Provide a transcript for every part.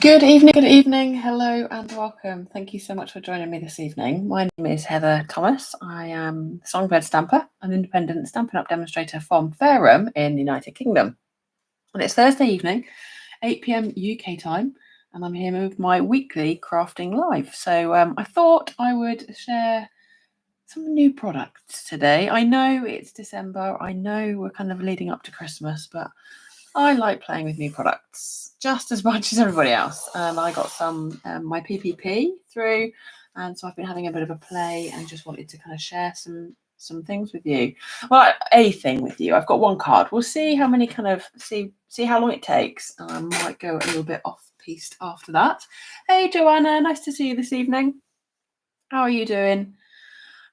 Good evening, hello and welcome. Thank you so much for joining me this evening. My name is Heather Thomas. I am the Songbird Stamper, an independent Stampin' Up demonstrator from Fareham in the United Kingdom. And it's Thursday evening, 8 p.m. UK time, and I'm here with my weekly crafting live. So I thought I would share some new products today. I know it's December, I know we're kind of leading up to Christmas, but I like playing with new products just as much as everybody else. I got some my PPP through, and so I've been having a bit of a play and just wanted to kind of share some things with you. Well, a thing with you. I've got one card. We'll see how many see how long it takes. I might go a little bit off piste after that. Hey Joanna, nice to see you this evening. How are you doing?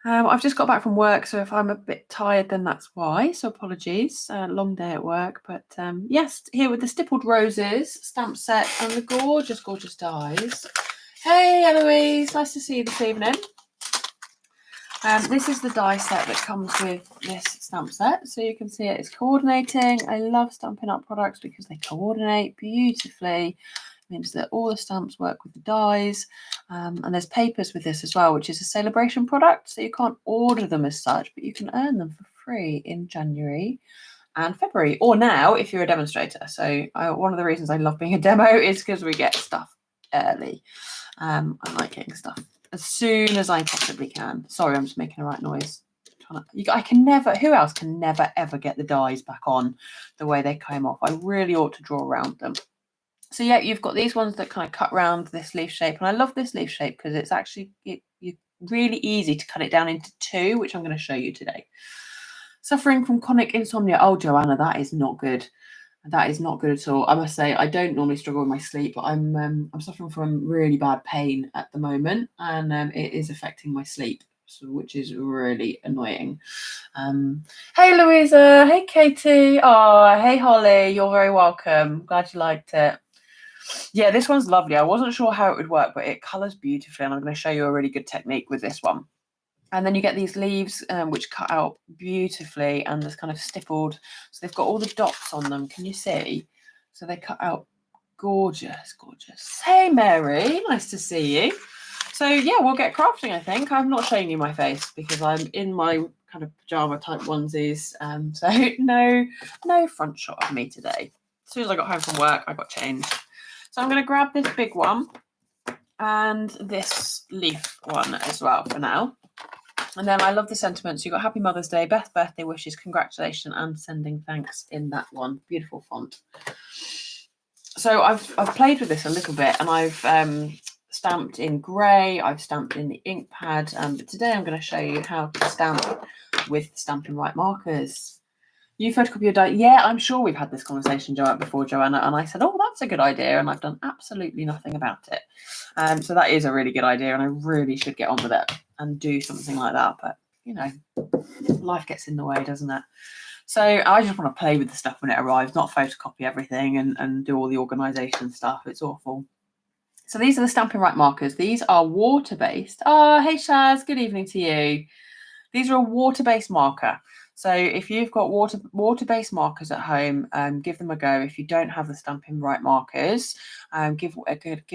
I've just got back from work, so if I'm a bit tired, then that's why. So apologies. Long day at work, but yes, here with the Stippled Roses stamp set and the gorgeous, gorgeous dies. Hey, Eloise, nice to see you this evening. This is the die set that comes with this stamp set, so you can see it is coordinating. I love Stampin' Up products because they coordinate beautifully. Means that all the stamps work with the dies, and there's papers with this as well, which is a celebration product, so you can't order them as such, but you can earn them for free in January and February, or now if you're a demonstrator. So one of the reasons I love being a demo is because we get stuff early. I like getting stuff as soon as I possibly can. Sorry, I'm just making the right noise. I can never, who else can never ever get the dies back on the way they came off? I really ought to draw around them. So yeah, you've got these ones that kind of cut around this leaf shape, and I love this leaf shape because it's actually really easy to cut it down into two, which I'm going to show you today. Suffering from chronic insomnia. Oh, Joanna, that is not good. That is not good at all. I must say, I don't normally struggle with my sleep, but I'm suffering from really bad pain at the moment, and it is affecting my sleep, which is really annoying. Hey Louisa, hey Katie, oh hey Holly, you're very welcome. Glad you liked it. Yeah, this one's lovely. I wasn't sure how it would work, but it colours beautifully, and I'm going to show you a really good technique with this one. And then you get these leaves which cut out beautifully, and there's kind of stippled, so they've got all the dots on them. Can you see? So they cut out gorgeous, gorgeous. Hey Mary, nice to see you. So yeah, we'll get crafting, I think. I'm not showing you my face because I'm in my kind of pajama type onesies, so no front shot of me today. As soon as I got home from work, I got changed. So I'm going to grab this big one and this leaf one as well for now. And then I love the sentiments. You've got Happy Mother's Day, best birthday wishes, congratulations, and sending thanks in that one. Beautiful font. So I've played with this a little bit, and I've stamped in grey, I've stamped in the ink pad, but today I'm going to show you how to stamp with Stampin' Right markers. You photocopy your die. Yeah, I'm sure we've had this conversation before, Joanna, and I said, oh, that's a good idea, and I've done absolutely nothing about it. So that is a really good idea, and I really should get on with it and do something like that. But, you know, life gets in the way, doesn't it? So I just want to play with the stuff when it arrives, not photocopy everything and do all the organisation stuff. It's awful. So these are the Stampin' Right markers. These are water-based. Oh, hey, Shaz, good evening to you. These are a water-based marker. So if you've got water-based markers at home, give them a go. If you don't have the Stampin' Right markers, give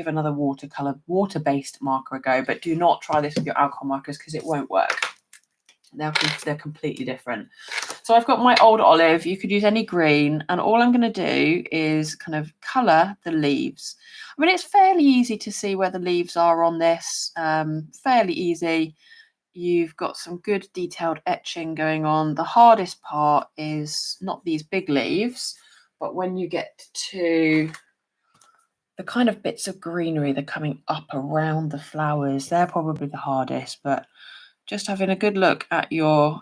another water-based marker a go. But do not try this with your alcohol markers because it won't work. They're completely different. So I've got my old olive. You could use any green, and all I'm going to do is kind of colour the leaves. I mean, it's fairly easy to see where the leaves are on this. Fairly easy. You've got some good detailed etching going on. The hardest part is not these big leaves, but when you get to the kind of bits of greenery that are coming up around the flowers, they're probably the hardest. But just having a good look at your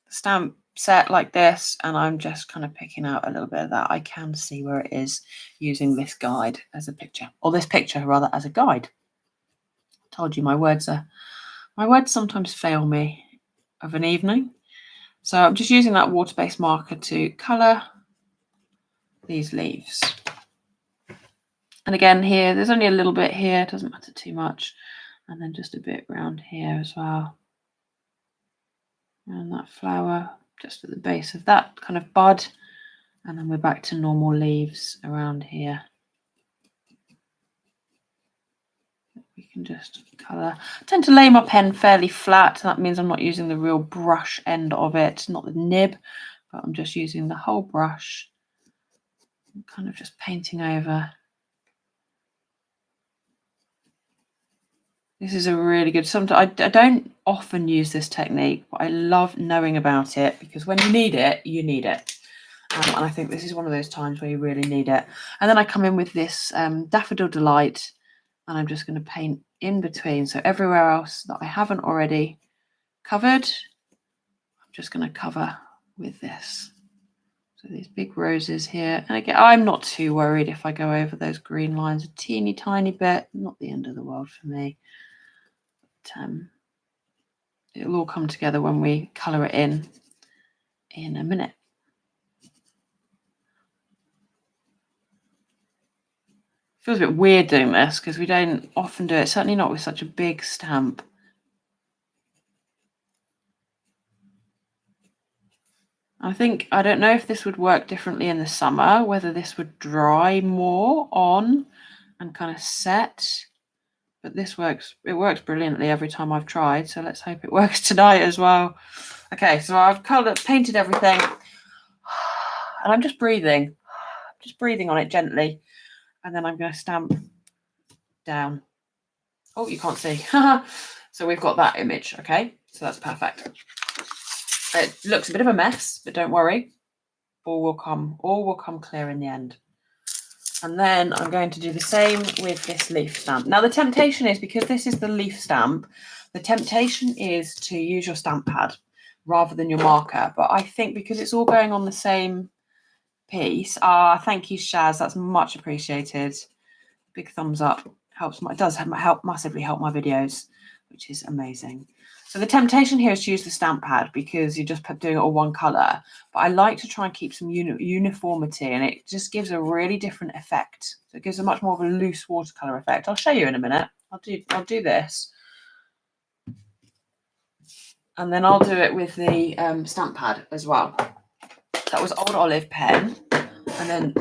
stamp set like this, and I'm just kind of picking out a little bit of that. I can see where it is using this guide as a picture, or this picture rather as a guide. I told you my words sometimes fail me of an evening. So I'm just using that water-based marker to colour these leaves. And again here, there's only a little bit here, it doesn't matter too much. And then just a bit around here as well. And that flower, just at the base of that kind of bud. And then we're back to normal leaves around here. we can just colour. I tend to lay my pen fairly flat. That means I'm not using the real brush end of it, not the nib, but I'm just using the whole brush. I'm kind of just painting over. This is a really good, sometimes I don't often use this technique, but I love knowing about it because when you need it, you need it. And I think this is one of those times where you really need it. And then I come in with this Daffodil Delight, and I'm just going to paint in between. So everywhere else that I haven't already covered, I'm just going to cover with this. So these big roses here. And again, I'm not too worried if I go over those green lines a teeny tiny bit. Not the end of the world for me. But, it'll all come together when we colour it in a minute. Feels a bit weird doing this because we don't often do it, certainly not with such a big stamp. I don't know if this would work differently in the summer, whether this would dry more on and kind of set, but this works, it works brilliantly every time I've tried, so let's hope it works tonight as well. Okay, so I've painted everything, and I'm just breathing on it gently, and then I'm going to stamp down. Oh, you can't see. So we've got that image, okay? So that's perfect. It looks a bit of a mess, but don't worry. All will come clear in the end. And then I'm going to do the same with this leaf stamp. Now the temptation is, because this is the leaf stamp, the temptation is to use your stamp pad rather than your marker. But I think because it's all going on the same piece, thank you, Shaz, that's much appreciated. Big thumbs up. It does massively help my videos, which is amazing. So the temptation here is to use the stamp pad because you're just doing it all one colour. But I like to try and keep some uniformity, and it just gives a really different effect. So it gives a much more of a loose watercolour effect. I'll show you in a minute. I'll do this. And then I'll do it with the stamp pad as well. That was Old Olive pen. And then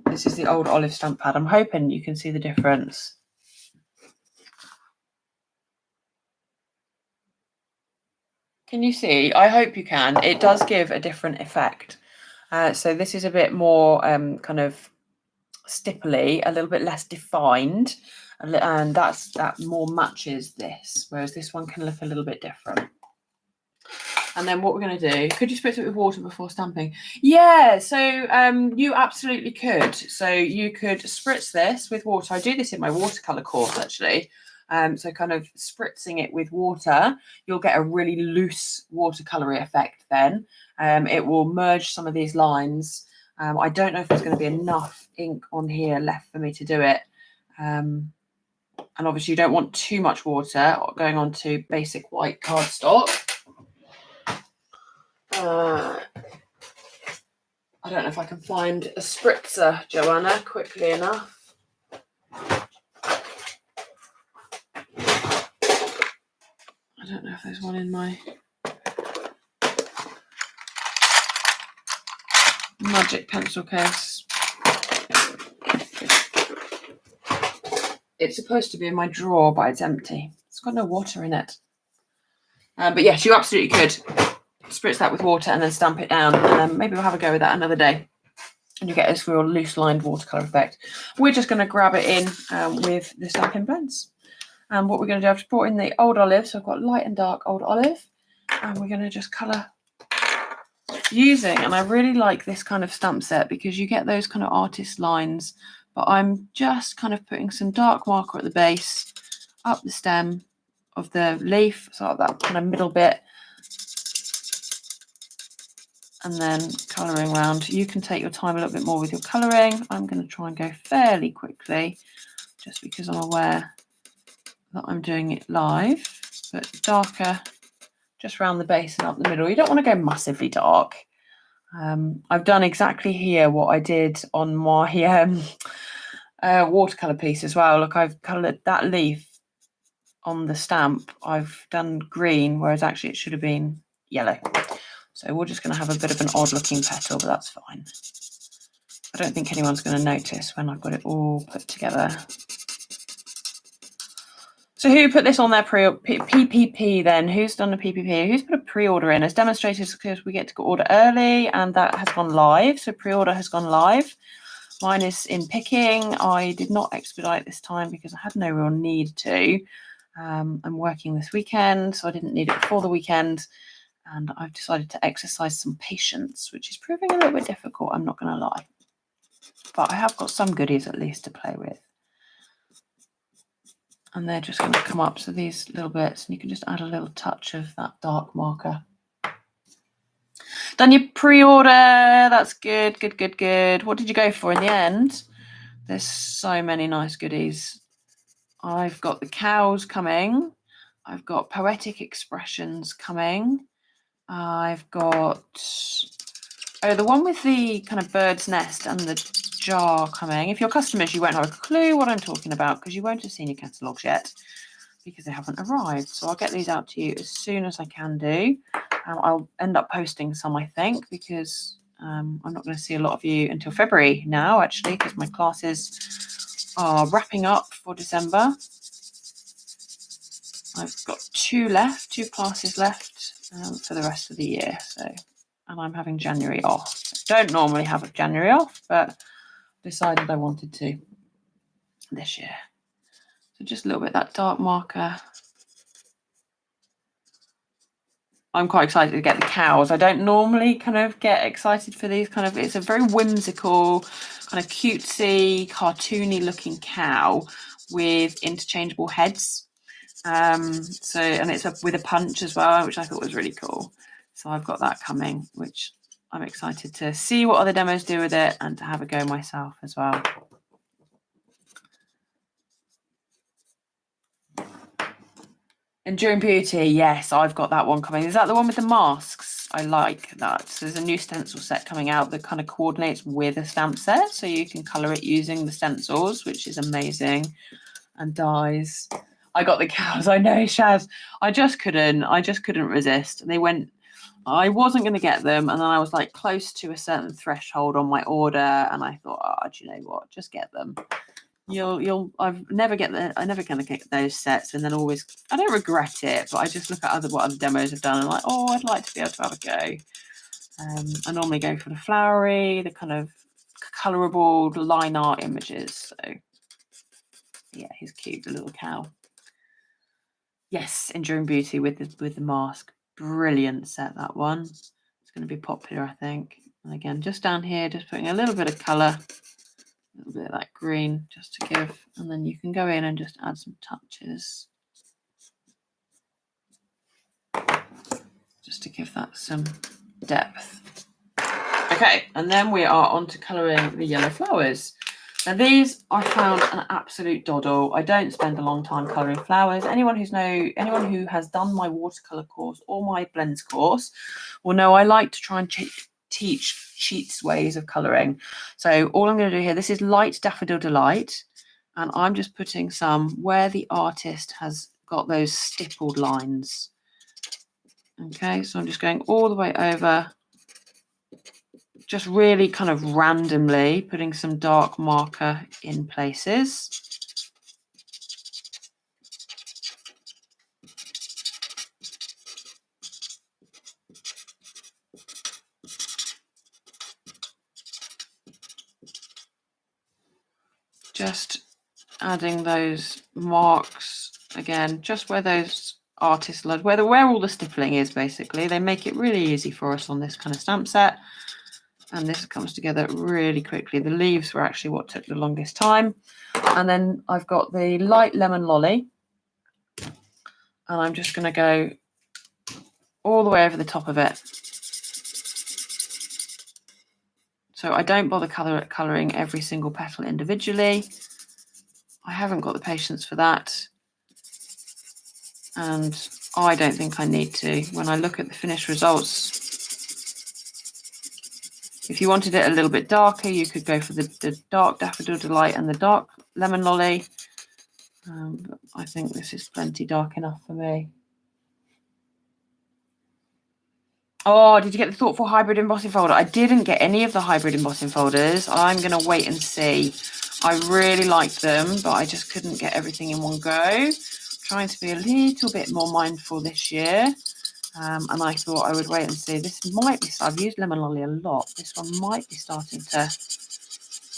this is the Old Olive stamp pad. I'm hoping you can see the difference. Can you see? I hope you can. It does give a different effect. So this is a bit more kind of stipply, a little bit less defined, and that more matches this, whereas this one can look a little bit different. And then what we're going to do, could you spritz it with water before stamping? Yeah, so you absolutely could. So you could spritz this with water. I do this in my watercolour course, actually. So kind of spritzing it with water, you'll get a really loose watercolour effect then. It will merge some of these lines. I don't know if there's going to be enough ink on here left for me to do it. And obviously you don't want too much water going on to basic white cardstock. I don't know if I can find a spritzer, Joanna, quickly enough. I don't know if there's one in my magic pencil case. It's supposed to be in my drawer, but it's empty. It's got no water in it. But yes, you absolutely could spritz that with water and then stamp it down. And maybe we'll have a go with that another day. And you get this real loose lined watercolour effect. We're just going to grab it in with the stamping pens. And what we're going to do, I've just brought in the Old Olive. So I've got light and dark Old Olive. And we're going to just colour using, and I really like this kind of stamp set because you get those kind of artist lines, but I'm just kind of putting some dark marker at the base, up the stem of the leaf, so that kind of middle bit, and then colouring around. You can take your time a little bit more with your colouring. I'm going to try and go fairly quickly just because I'm aware that I'm doing it live, but darker just around the base and up the middle. You don't want to go massively dark. I've done exactly here what I did on my watercolour piece as well. Look, I've coloured that leaf on the stamp. I've done green, whereas actually it should have been yellow. So we're just going to have a bit of an odd looking petal, but that's fine. I don't think anyone's going to notice when I've got it all put together. So who put this on their PPP then? Who's done a PPP? Who's put a pre-order in? As demonstrators, because we get to order early, and that has gone live. So pre-order has gone live. Mine is in picking. I did not expedite this time because I had no real need to. I'm working this weekend, so I didn't need it before the weekend. And I've decided to exercise some patience, which is proving a little bit difficult, I'm not going to lie. But I have got some goodies at least to play with. And they're just going to come up, so these little bits, and you can just add a little touch of that dark marker. Done your pre-order, that's good, good, good, good. What did you go for in the end? There's so many nice goodies. I've got the cows coming. I've got poetic expressions coming. I've got, oh, the one with the kind of bird's nest and the jar coming. If you're customers, you won't have a clue what I'm talking about because you won't have seen your catalogues yet because they haven't arrived. So I'll get these out to you as soon as I can do. I'll end up posting some, I think, because I'm not going to see a lot of you until February now, actually, because my classes are wrapping up for December. I've got two classes left for the rest of the year. So, and I'm having January off. Don't normally have January off, but decided I wanted to this year. So just a little bit of that dark marker. I'm quite excited to get the cows. I don't normally kind of get excited for these kind of, it's a very whimsical, kind of cutesy, cartoony looking cow with interchangeable heads. So, and it's with a punch as well, which I thought was really cool. So I've got that coming, which I'm excited to see what other demos do with it and to have a go myself as well. Enduring Beauty, yes, I've got that one coming. Is that the one with the masks? I like that. So there's a new stencil set coming out that kind of coordinates with a stamp set, so you can colour it using the stencils, which is amazing, and dies. I got the cows. I know, Shaz. I just couldn't resist. They went. I wasn't going to get them, and then I was like close to a certain threshold on my order, and I thought, oh, do you know what? Just get them. I'm never going to get those sets, and then always I don't regret it, but I just look at what other demos have done and I'm like, oh, I'd like to be able to have a go. I normally go for the flowery, the kind of colorable line art images. So yeah, he's cute, the little cow. Yes, Enduring Beauty with the mask. Brilliant set, that one. It's going to be popular, I think. And again, just down here, just putting a little bit of colour, a little bit of that green just to give, and then you can go in and just add some touches just to give that some depth. Okay, and then we are on to colouring the yellow flowers. Now these I found an absolute doddle. I don't spend a long time colouring flowers. Anyone who has done my watercolour course or my blends course will know I like to try and teach cheats ways of colouring. So all I'm going to do here, this is Light Daffodil Delight, and I'm just putting some where the artist has got those stippled lines. Okay, so I'm just going all the way over, just really kind of randomly putting some dark marker in places. Just adding those marks again, just where those artists love, where all the stippling is basically. They make it really easy for us on this kind of stamp set. And this comes together really quickly. The leaves were actually what took the longest time. And then I've got the light lemon lolly. And I'm just going to go all the way over the top of it. So I don't bother colouring every single petal individually. I haven't got the patience for that. And I don't think I need to. When I look at the finished results, if you wanted it a little bit darker, you could go for the dark Daffodil Delight and the dark lemon lolly. But I think this is plenty dark enough for me. Oh, did you get the Thoughtful Hybrid embossing folder? I didn't get any of the hybrid embossing folders. I'm going to wait and see. I really liked them, but I just couldn't get everything in one go. trying to be a little bit more mindful this year. And I thought I would wait and see. This might be, I've used lemon lolly a lot. This one might be starting to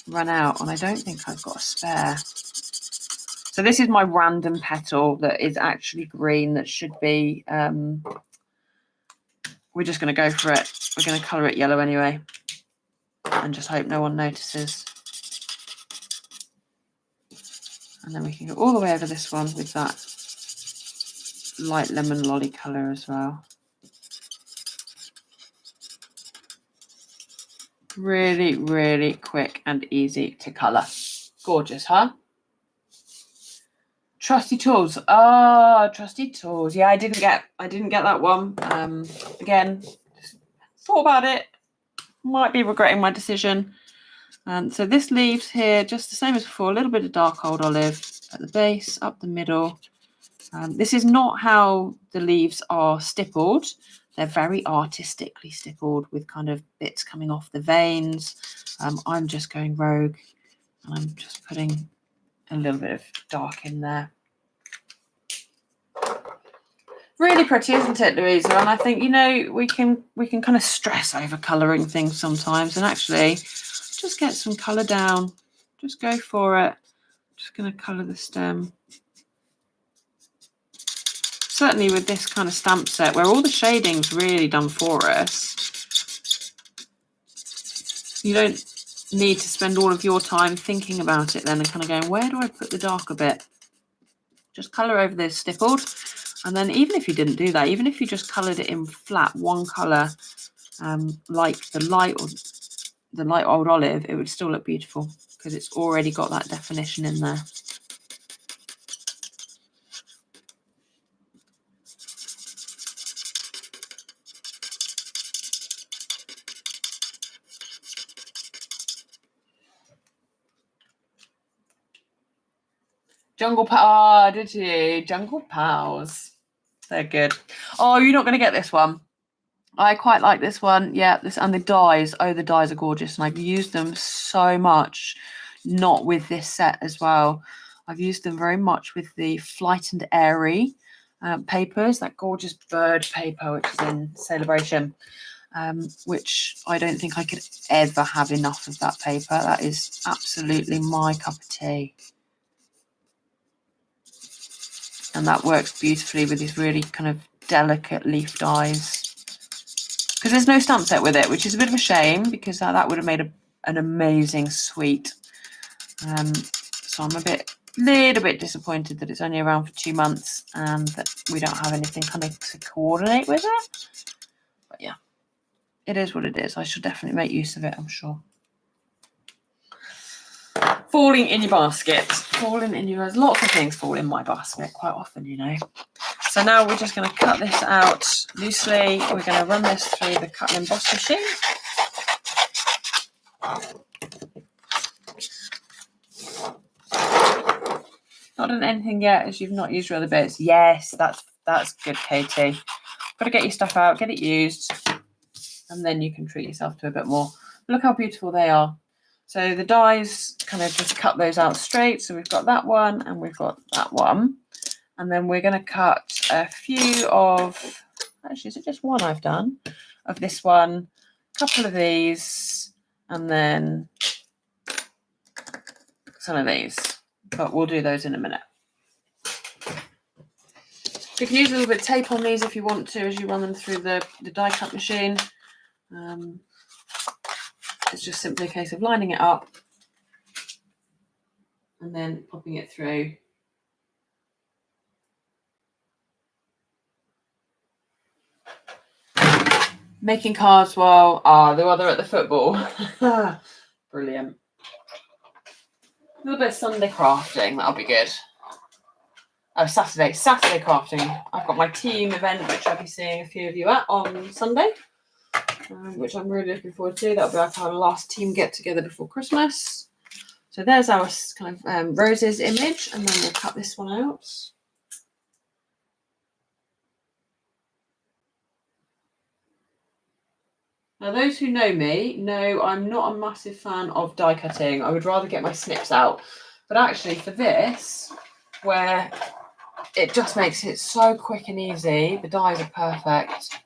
run out, and I don't think I've got a spare. So this is my random petal that is actually green, that should be, we're just going to go for it. We're going to colour it yellow anyway, and just hope no one notices. And then we can go all the way over this one with that light lemon lolly colour as well. Really, really quick and easy to colour. Gorgeous, huh? Trusty tools. Trusty tools. Yeah, I didn't get that one. Again, thought about it. Might be regretting my decision. So this leaves here just the same as before. A little bit of dark old olive at the base, up the middle. This is not how the leaves are stippled. They're very artistically stippled with kind of bits coming off the veins. I'm just going rogue, and I'm just putting a little bit of dark in there. Really pretty, isn't it, Louisa? And I think, you know, we can kind of stress over colouring things sometimes, and actually just get some colour down. Just go for it. Just going to colour the stem. Certainly with this kind of stamp set where all the shading's really done for us, you don't need to spend all of your time thinking about it then and kind of going, where do I put the darker bit? Just colour over this stippled. And then even if you didn't do that, even if you just coloured it in flat, one colour, like the light old olive, it would still look beautiful because it's already got that definition in there. Jungle Pals. Did you? Jungle Pals. They're good. Oh, you're not going to get this one. I quite like this one. Yeah, this and the dies. Oh, the dies are gorgeous, and I've used them so much. Not with this set as well. I've used them very much with the Flight and Airy papers, that gorgeous bird paper which is in Celebration, which I don't think I could ever have enough of that paper. That is absolutely my cup of tea. And that works beautifully with these really kind of delicate leaf dies. Because there's no stamp set with it, which is a bit of a shame, because that would have made an amazing suite. So I'm a little bit disappointed that it's only around for 2 months and that we don't have anything kind of to coordinate with it. But yeah, it is what it is. I should definitely make use of it, I'm sure. Falling in your basket. There's lots of things fall in my basket quite often, you know. So now we're just going to cut this out loosely. We're going to run this through the cut and emboss machine. Not done anything yet as you've not used your other bits. Yes, that's good, Katie. Got to get your stuff out, get it used, and then you can treat yourself to a bit more. Look how beautiful they are. So the dies, kind of just cut those out straight. So we've got that one and we've got that one. And then we're going to cut a few of, actually, is it just one I've done? Of this one, a couple of these, and then some of these. But we'll do those in a minute. You can use a little bit of tape on these if you want to as you run them through the die cut machine. It's just simply a case of lining it up and then popping it through. Making cards while the other at the football. Brilliant. A little bit of Sunday crafting, that'll be good. Oh, Saturday crafting. I've got my team event, which I'll be seeing a few of you at on Sunday, which I'm really looking forward to. That'll be like our last team get together before Christmas. So there's our kind of roses image, and then we'll cut this one out. Now, those who know me know I'm not a massive fan of die cutting. I would rather get my snips out. But actually for this, where it just makes it so quick and easy. The dies are perfect.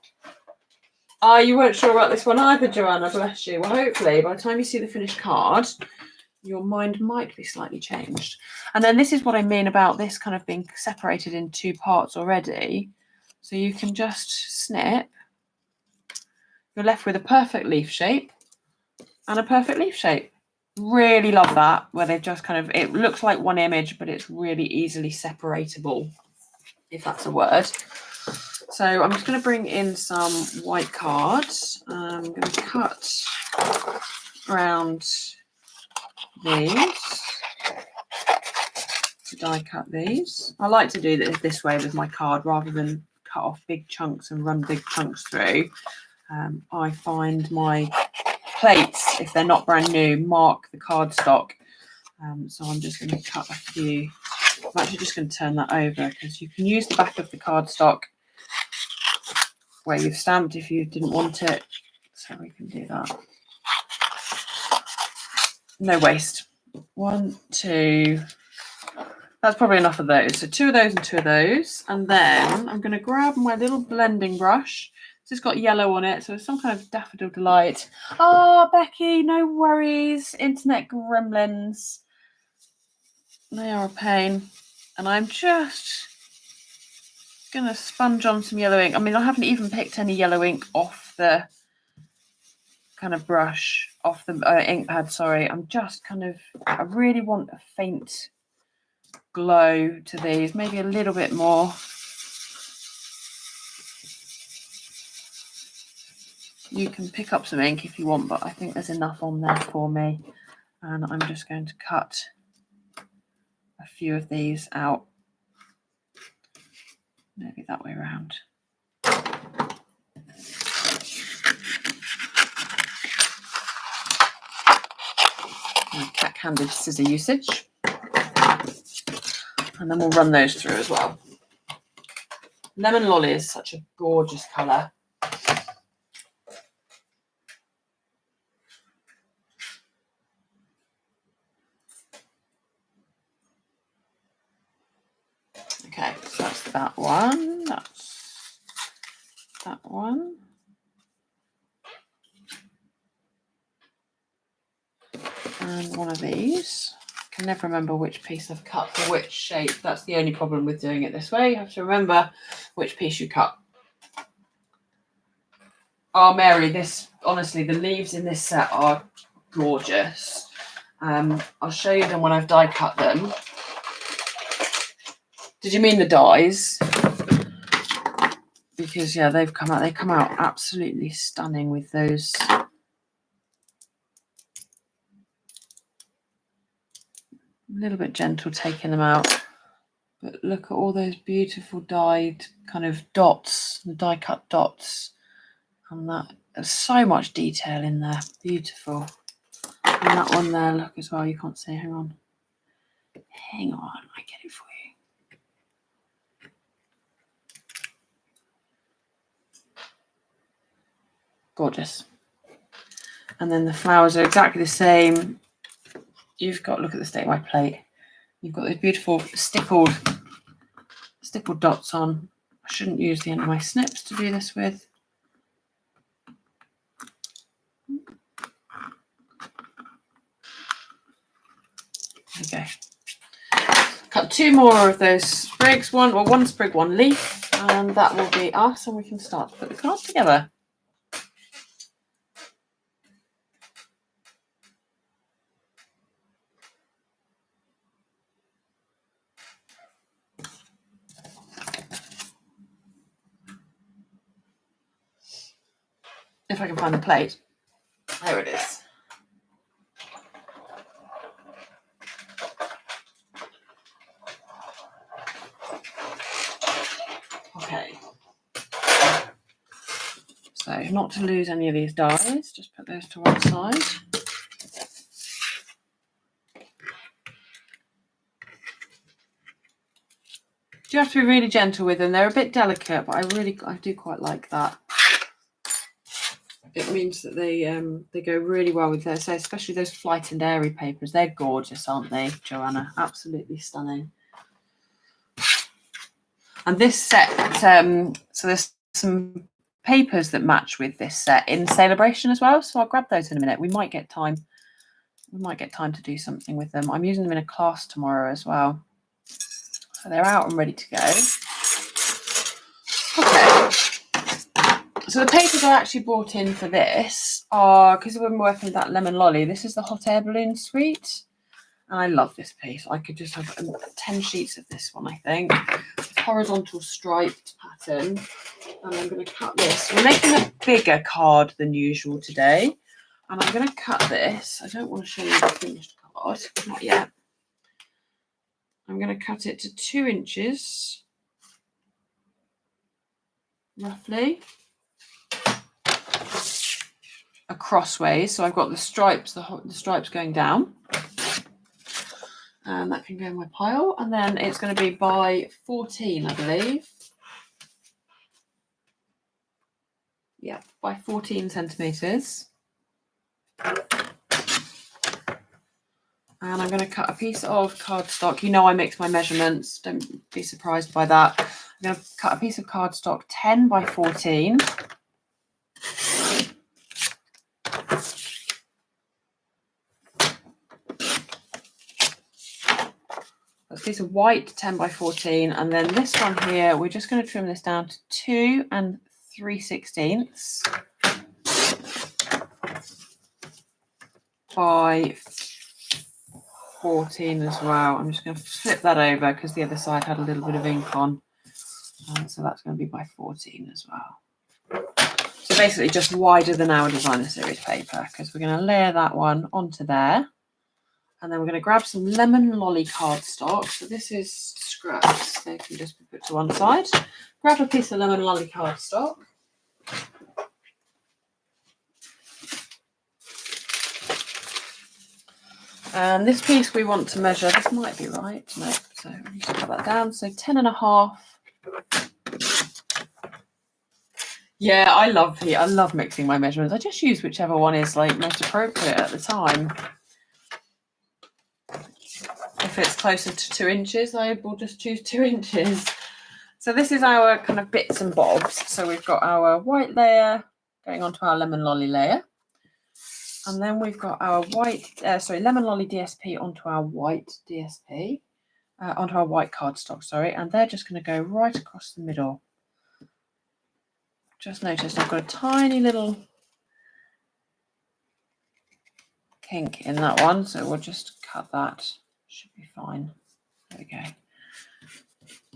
Oh, you weren't sure about this one either, Joanna, bless you. Well, hopefully by the time you see the finished card, your mind might be slightly changed. And then this is what I mean about this kind of being separated in 2 parts already. So you can just snip. You're left with a perfect leaf shape and a perfect leaf shape. Really love that, where they've just kind of, it looks like one image, but it's really easily separatable, if that's a word. So I'm just going to bring in some white cards. I'm going to cut around these, to die cut these. I like to do this way with my card rather than cut off big chunks and run big chunks through. I find my plates, if they're not brand new, mark the cardstock. So I'm just going to cut a few. I'm actually just going to turn that over because you can use the back of the cardstock where you've stamped if you didn't want it. So we can do that. No waste. 1, 2. That's probably enough of those. So 2 of those and 2 of those. And then I'm going to grab my little blending brush. It's got yellow on it, so it's some kind of daffodil delight. Oh, Becky, no worries. Internet gremlins. They are a pain. And I'm just going to sponge on some yellow ink. I mean, I haven't even picked any yellow ink off the kind of brush, off the ink pad, sorry. I'm just kind of, I really want a faint glow to these, maybe a little bit more. You can pick up some ink if you want, but I think there's enough on there for me. And I'm just going to cut a few of these out. Maybe that way around. Cat-handed scissor usage. And then we'll run those through as well. Lemon Lolly is such a gorgeous colour. Okay, so that's that one. That's that one. And one of these. I can never remember which piece I've cut for which shape. That's the only problem with doing it this way. You have to remember which piece you cut. Oh, Mary, this, honestly, the leaves in this set are gorgeous. I'll show you them when I've die cut them. Did you mean the dies? Because yeah, they come out absolutely stunning with those. A little bit gentle taking them out, but look at all those beautiful dyed kind of dots, the die cut dots, and that there's so much detail in there. Beautiful. And that one there, look as well. You can't see. Hang on, I get it for you. Gorgeous. And then the flowers are exactly the same. You've got, look at the state of my plate. You've got those beautiful stippled dots on. I shouldn't use the end of my snips to do this with. There we go. Cut 2 more of those sprigs, one sprig, 1 leaf, and that will be us, and we can start to put the cards together. If I can find the plate. There it is. Okay. So not to lose any of these dies, just put those to one side. You have to be really gentle with them. They're a bit delicate, but I do quite like that. It means that they go really well with those, so especially those flight and airy papers. They're gorgeous, aren't they, Joanna? Absolutely stunning. And this set, so there's some papers that match with this set in Celebration as well. So I'll grab those in a minute. We might get time. We might get time to do something with them. I'm using them in a class tomorrow as well. So they're out and ready to go. Okay. So the papers I actually brought in for this are, because we've been working with that lemon lolly, this is the hot air balloon suite. And I love this piece. I could just have 10 sheets of this one, I think. Horizontal striped pattern. And I'm going to cut this. We're making a bigger card than usual today. And I'm going to cut this. I don't want to show you the finished card. Not yet. I'm going to cut it to 2 inches. Roughly. Crossways, so I've got the stripes, the stripes going down, and that can go in my pile. And then it's going to be by 14, I believe. Yeah, by 14 centimeters. And I'm going to cut a piece of cardstock. You know I mix my measurements. Don't be surprised by that. I'm going to cut a piece of cardstock 10 by 14. A piece of white 10 by 14, and then this one here, we're just going to trim this down to 2 3/16 by 14 as well. I'm just going to flip that over because the other side had a little bit of ink on, so that's going to be by 14 as well. So basically just wider than our designer series paper, because we're going to layer that one onto there. And then we're going to grab some lemon lolly cardstock. So this is scraps. They can just be put to one side. Grab a piece of lemon lolly cardstock. And this piece we want to measure. This might be right. No, so we just cut that down. So 10.5. Yeah, I love mixing my measurements. I just use whichever one is like most appropriate at the time. If it's closer to 2 inches, I will just choose 2 inches. So this is our kind of bits and bobs. So we've got our white layer going onto our lemon lolly layer. And then we've got our lemon lolly DSP onto our white DSP, onto our white cardstock, sorry. And they're just going to go right across the middle. Just noticed I've got a tiny little kink in that one. So we'll just cut that. Should be fine. There we go.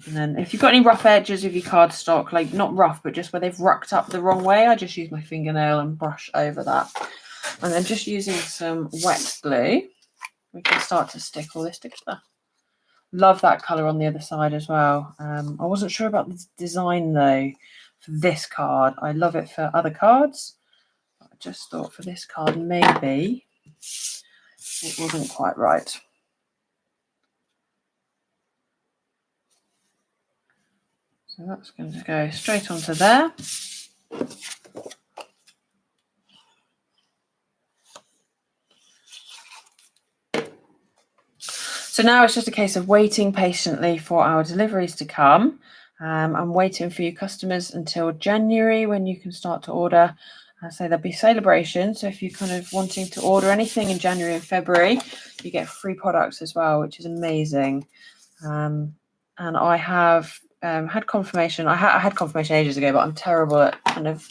And then if you've got any rough edges of your cardstock, like not rough, but just where they've rucked up the wrong way, I just use my fingernail and brush over that. And then just using some wet glue, we can start to stick all this together. Love that colour on the other side as well. I wasn't sure about the design though for this card. I love it for other cards. I just thought for this card maybe it wasn't quite right. So that's going to go straight onto there. So now it's just a case of waiting patiently for our deliveries to come. I'm waiting for you customers until January when you can start to order. So there'll be Celebration. So if you're kind of wanting to order anything in January and February, you get free products as well, which is amazing. And I have had confirmation. I had confirmation ages ago, but I'm terrible at kind of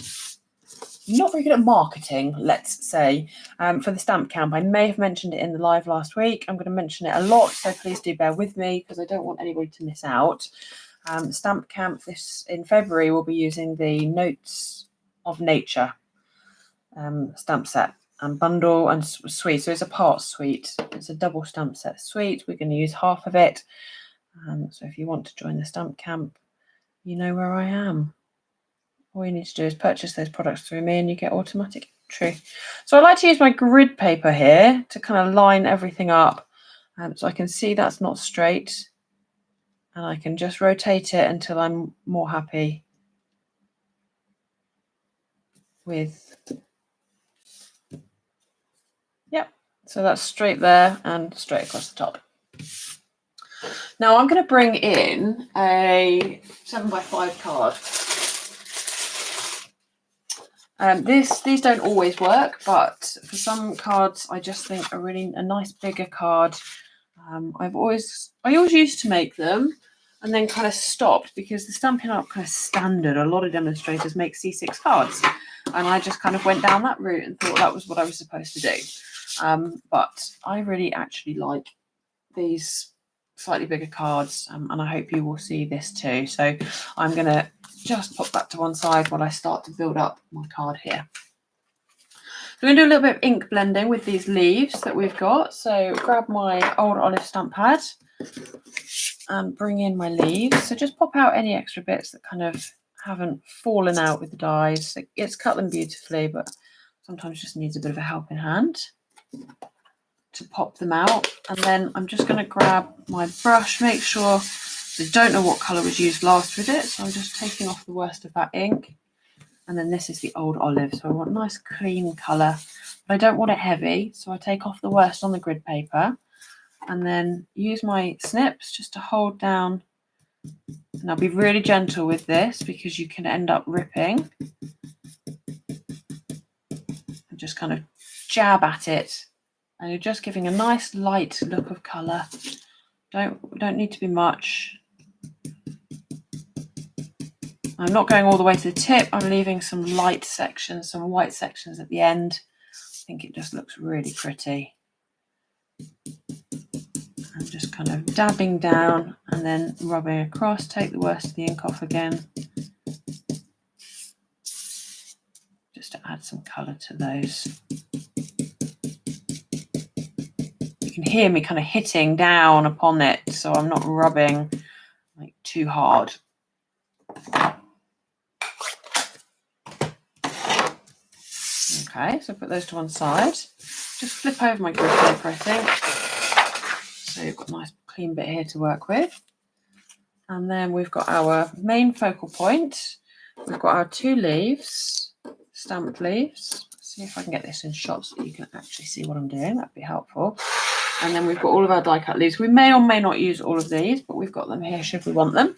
not very good at marketing, let's say, for the stamp camp. I may have mentioned it in the live last week. I'm going to mention it a lot, so please do bear with me because I don't want anybody to miss out. Stamp camp this in February will be using the Notes of Nature stamp set and bundle and suite. So it's a part suite. It's a double stamp set suite. We're going to use half of it. So if you want to join the stamp camp, you know where I am. All you need to do is purchase those products through me and you get automatic entry. So I like to use my grid paper here to kind of line everything up. So I can see that's not straight. And I can just rotate it until I'm more happy with. Yep. So that's straight there and straight across the top. Now I'm going to bring in a 7x5 card. These don't always work, but for some cards I just think a nice bigger card. I always used to make them and then kind of stopped because the Stampin' Up kind of standard, a lot of demonstrators make C6 cards, and I just kind of went down that route and thought that was what I was supposed to do. But I really actually like these slightly bigger cards, and I hope you will see this too. So I'm going to just pop that to one side while I start to build up my card here. So we're going to do a little bit of ink blending with these leaves that we've got. So grab my old olive stamp pad and bring in my leaves. So just pop out any extra bits that kind of haven't fallen out with the dies. It's cut them beautifully, but sometimes just needs a bit of a helping hand to pop them out. And then I'm just going to grab my brush, make sure I don't know what colour was used last with it, so I'm just taking off the worst of that ink. And then this is the old olive, so I want a nice clean colour, but I don't want it heavy, so I take off the worst on the grid paper and then use my snips just to hold down. And I'll be really gentle with this because you can end up ripping. And just kind of jab at it, and you're just giving a nice light look of colour. Don't need to be much. I'm not going all the way to the tip. I'm leaving some light sections, some white sections at the end. I think it just looks really pretty. I'm just kind of dabbing down and then rubbing across. Take the worst of the ink off again, just to add some colour to those. You can hear me kind of hitting down upon it, so I'm not rubbing like too hard. Okay, so put those to one side. Just flip over my grid paper, I think. So you've got a nice clean bit here to work with. And then we've got our main focal point. We've got our two leaves, stamped leaves. Let's see if I can get this in shot so you can actually see what I'm doing. That'd be helpful. And then we've got all of our die cut leaves. We may or may not use all of these, but we've got them here should we want them.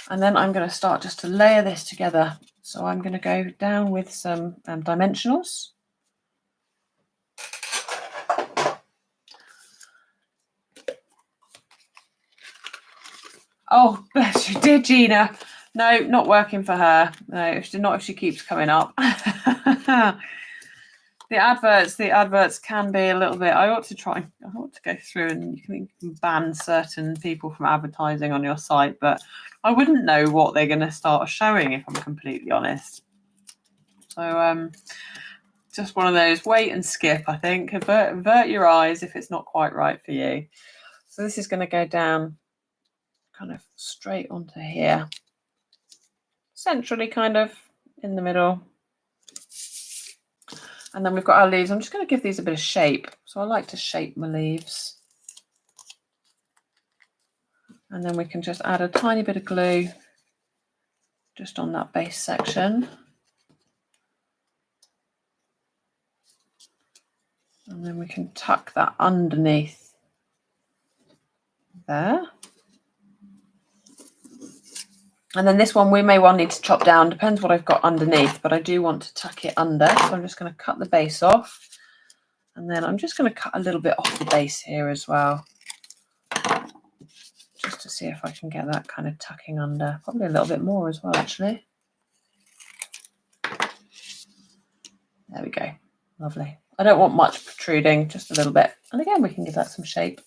And then I'm going to start just to layer this together. So I'm going to go down with some dimensionals. Oh, bless you, dear Gina. No, not working for her. No, not if she keeps coming up. The adverts can be a little bit. I ought to go through and you can ban certain people from advertising on your site, but I wouldn't know what they're going to start showing if I'm completely honest. So just one of those wait and skip, I think. Avert your eyes if it's not quite right for you. So this is going to go down kind of straight onto here, centrally kind of in the middle. And then we've got our leaves. I'm just going to give these a bit of shape. So I like to shape my leaves. And then we can just add a tiny bit of glue just on that base section. And then we can tuck that underneath there. And then this one we may well need to chop down, depends what I've got underneath, but I do want to tuck it under. So I'm just going to cut the base off. And then I'm just going to cut a little bit off the base here as well, just to see if I can get that kind of tucking under. Probably a little bit more as well, actually. There we go. Lovely. I don't want much protruding, just a little bit. And again, we can give that some shape.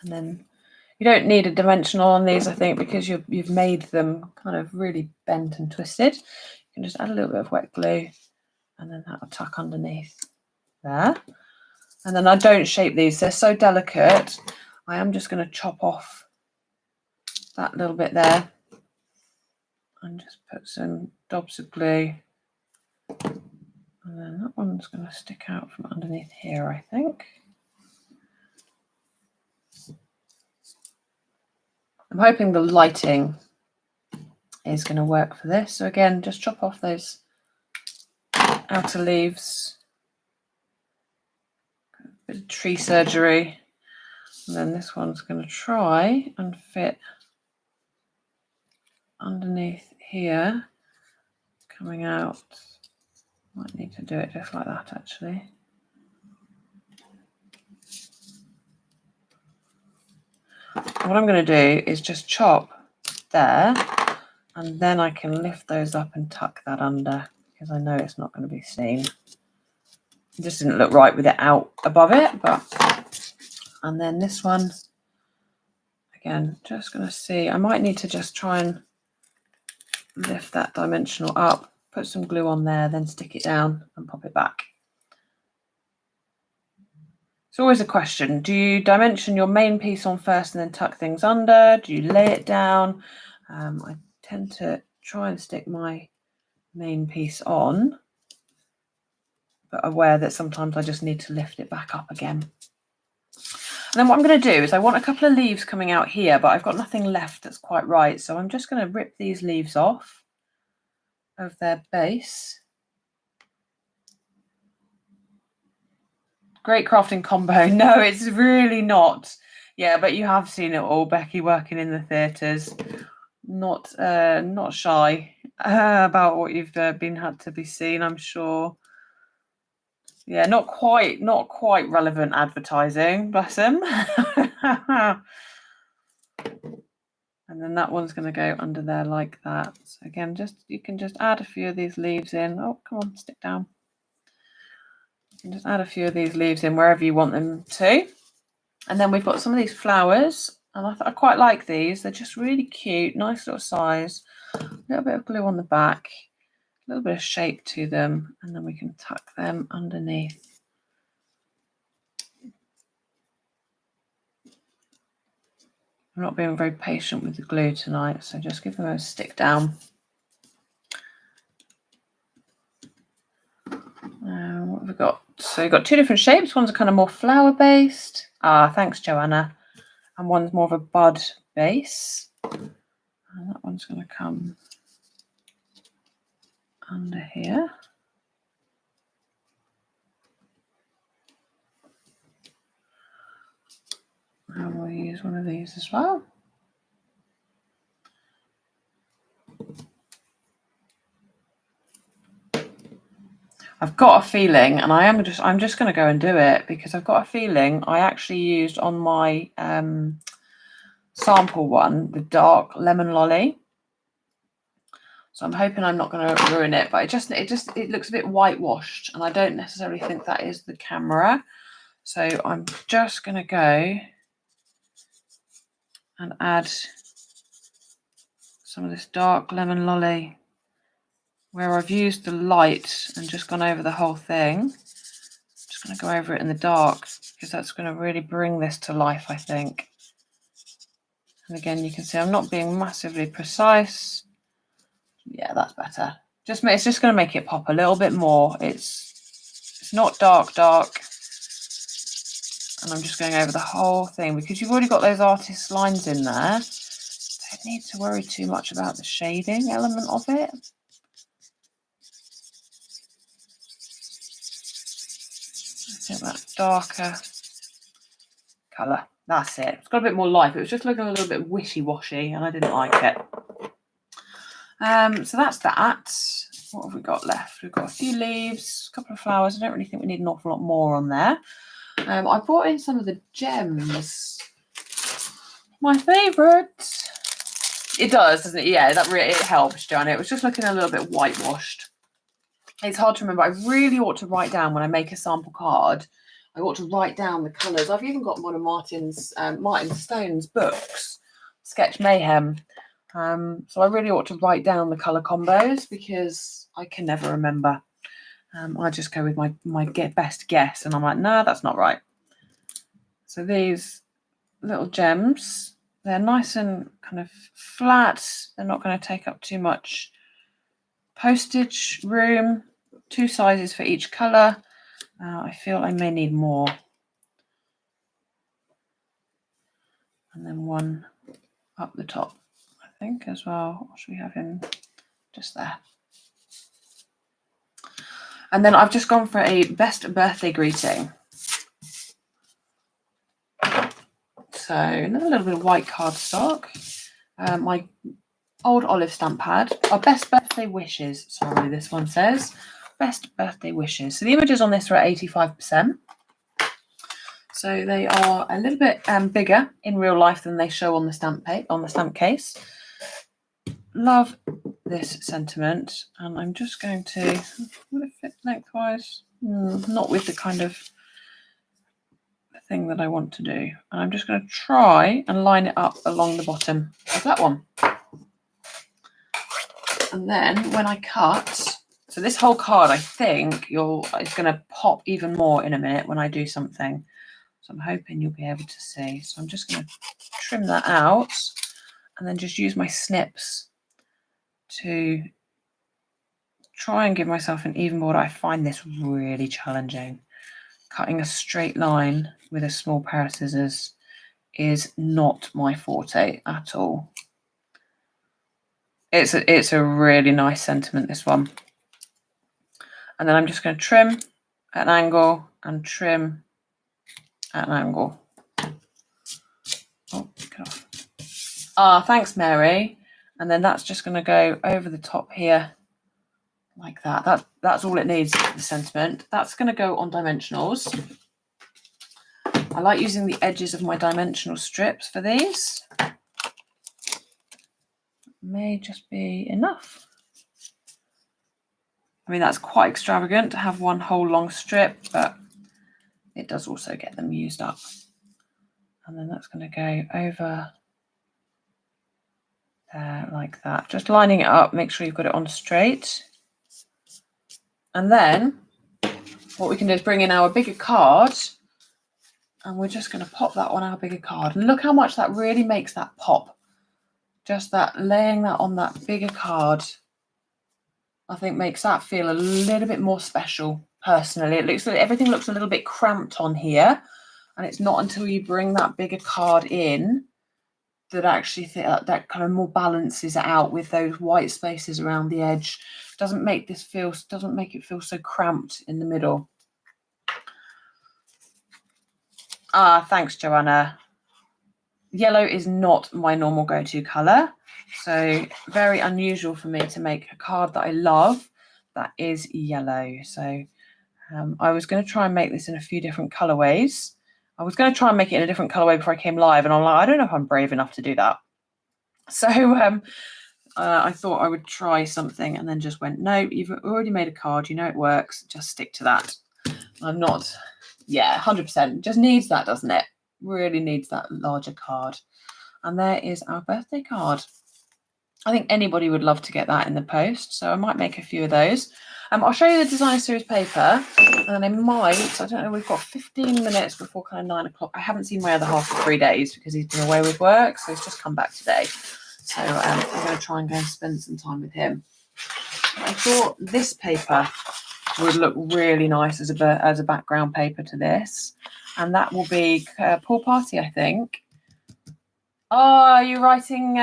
And then you don't need a dimensional on these, I think, because you've made them kind of really bent and twisted. You can just add a little bit of wet glue and then that will tuck underneath there. And then I don't shape these. They're so delicate. I am just going to chop off that little bit there and just put some dobs of glue. And then that one's going to stick out from underneath here, I think. I'm hoping the lighting is going to work for this. So again, just chop off those outer leaves. bit of tree surgery. And then this one's going to try and fit underneath here, coming out. Might need to do it just like that, actually. What I'm going to do is just chop there, and then I can lift those up and tuck that under, because I know it's not going to be seen. It just didn't look right with it out above it, but... And then this one, again, just going to see. I might need to just try and lift that dimensional up, put some glue on there, then stick it down and pop it back. It's always a question. Do you dimension your main piece on first and then tuck things under? Do you lay it down? I tend to try and stick my main piece on, but aware that sometimes I just need to lift it back up again. And then what I'm going to do is I want a couple of leaves coming out here, but I've got nothing left that's quite right. So I'm just going to rip these leaves off of their base. Great crafting combo. No, it's really not. Yeah, but you have seen it all, Becky, working in the theatres. Not shy about what you've been had to be seen, I'm sure. Yeah, not quite relevant advertising, bless him. And then that one's going to go under there like that. So again, you can just add a few of these leaves in. Oh, come on, stick down. You can just add a few of these leaves in wherever you want them to. And then we've got some of these flowers, and I quite like these. They're just really cute, nice little size. A little bit of glue on the back, a little bit of shape to them, and then we can tuck them underneath. I'm not being very patient with the glue tonight, so just give them a stick down. What have we got? So you've got two different shapes. One's a kind of more flower based. Ah, thanks, Joanna. And one's more of a bud base. And that one's going to come under here. And we'll use one of these as well. I've got a feeling, and I'm just going to go and do it, because I've got a feeling I actually used on my sample one the dark lemon lolly. So I'm hoping I'm not going to ruin it, but it looks a bit whitewashed, and I don't necessarily think that is the camera. So I'm just going to go and add some of this dark lemon lolly where I've used the light and just gone over the whole thing. I'm just going to go over it in the dark, because that's going to really bring this to life, I think. And again, you can see I'm not being massively precise. Yeah, that's better. It's just going to make it pop a little bit more. It's not dark, and I'm just going over the whole thing, because you've already got those artist lines in there. Don't need to worry too much about the shading element of it. I think that darker colour. That's it. It's got a bit more life. It was just looking a little bit wishy-washy, and I didn't like it. So that's that. What have we got left? We've got a few leaves, a couple of flowers. I don't really think we need an awful lot more on there. I brought in some of the gems. My favourite. It does, doesn't it? Yeah, it helps, Joanna. It was just looking a little bit whitewashed. It's hard to remember. I really ought to write down when I make a sample card. I ought to write down the colours. I've even got one of Martin Stone's books, Sketch Mayhem. So I really ought to write down the colour combos, because I can never remember. I just go with my best guess, and I'm like, no, that's not right. So these little gems, they're nice and kind of flat. They're not going to take up too much postage room. 2 sizes for each colour. I feel I may need more. And then one up the top, I think, as well. Or should we have him just there? And then I've just gone for a best birthday greeting. So another little bit of white cardstock. My old olive stamp pad. Our best birthday wishes. Sorry, this one says best birthday wishes. So the images on this are at 85%. So they are a little bit bigger in real life than they show on the stamp case. Love this sentiment, and I'm just going to, will it fit lengthwise? Not with the kind of thing that I want to do. And I'm just going to try and line it up along the bottom of that one. And then when I cut, so this whole card, I think it's going to pop even more in a minute when I do something. So I'm hoping you'll be able to see. So I'm just going to trim that out and then just use my snips to try and give myself an even border. I find this really challenging. Cutting a straight line with a small pair of scissors is not my forte at all. It's a really nice sentiment, this one. And then I'm just going to trim at an angle and trim at an angle. Oh, get off. Ah, thanks, Mary. And then that's just going to go over the top here like that. That's all it needs for the sentiment. That's going to go on dimensionals. I like using the edges of my dimensional strips for these. May just be enough. I mean, that's quite extravagant to have one whole long strip, but it does also get them used up. And then that's going to go over there like that. Just lining it up, make sure you've got it on straight. And then what we can do is bring in our bigger card, and we're just going to pop that on our bigger card. And look how much that really makes that pop. Just that, laying that on that bigger card, I think makes that feel a little bit more special, personally. Everything looks a little bit cramped on here, and it's not until you bring that bigger card in that actually that kind of more balances it out with those white spaces around the edge. Doesn't make it feel so cramped in the middle. Ah, thanks, Joanna. Yellow is not my normal go-to colour, so very unusual for me to make a card that I love that is yellow. So I was going to try and make this in a few different colourways. I was going to try and make it in a different colourway before I came live, and I'm like, I don't know if I'm brave enough to do that. So I thought I would try something, and then just went, no, you've already made a card, you know it works, just stick to that. I'm not, yeah, 100%. Just needs that, doesn't it? Really needs that larger card. And there is our birthday card. I think anybody would love to get that in the post, so I might make a few of those. I'll show you the designer series paper, and I don't know, we've got 15 minutes before kind of 9 o'clock. I haven't seen my other half for 3 days because he's been away with work, so he's just come back today. So I'm going to try and go and spend some time with him. I thought this paper would look really nice as a background paper to this, and that will be Pool Party, I think. Oh, you're writing,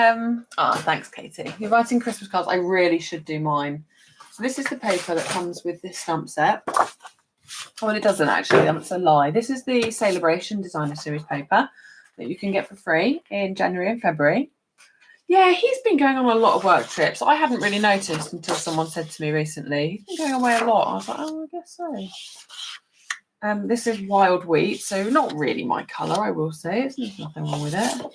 thanks, Katie. You're writing Christmas cards. I really should do mine. So this is the paper that comes with this stamp set. Well, it doesn't actually, that's a lie. This is the Celebration Designer Series paper that you can get for free in January and February. Yeah, he's been going on a lot of work trips. I hadn't really noticed until someone said to me recently, he's been going away a lot. I was like, oh, I guess so. This is Wild Wheat, so not really my colour, I will say. There's nothing wrong with it.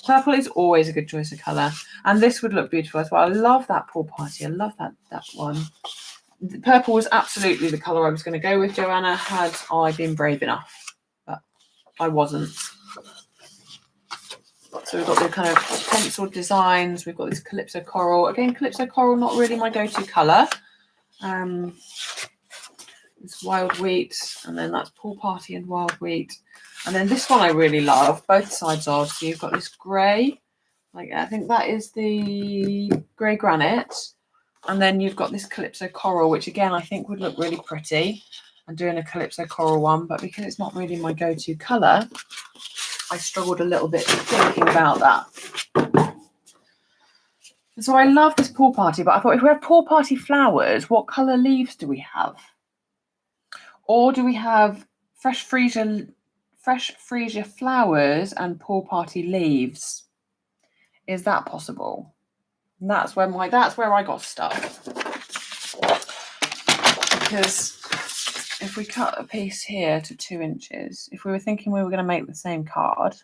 Purple is always a good choice of colour. And this would look beautiful as well. I love that Pool Party. I love that one. The purple was absolutely the colour I was going to go with, Joanna, had I been brave enough. But I wasn't. So we've got the kind of pencil designs. We've got this Calypso Coral. Again, Calypso Coral, not really my go-to colour. It's Wild Wheat, and then that's Pool Party and Wild Wheat. And then this one I really love, both sides of. So you've got this grey, like I think that is the grey granite. And then you've got this Calypso Coral, which again I think would look really pretty. I'm doing a Calypso Coral one, but because it's not really my go-to colour, I struggled a little bit thinking about that. So I love this Pool Party, but I thought if we have Pool Party flowers, what colour leaves do we have? Or do we have fresh freezer fresh freesia flowers and pool party leaves. Is that possible? And that's where I got stuck. Because if we cut a piece here to 2 inches, if we were thinking we were going to make the same card,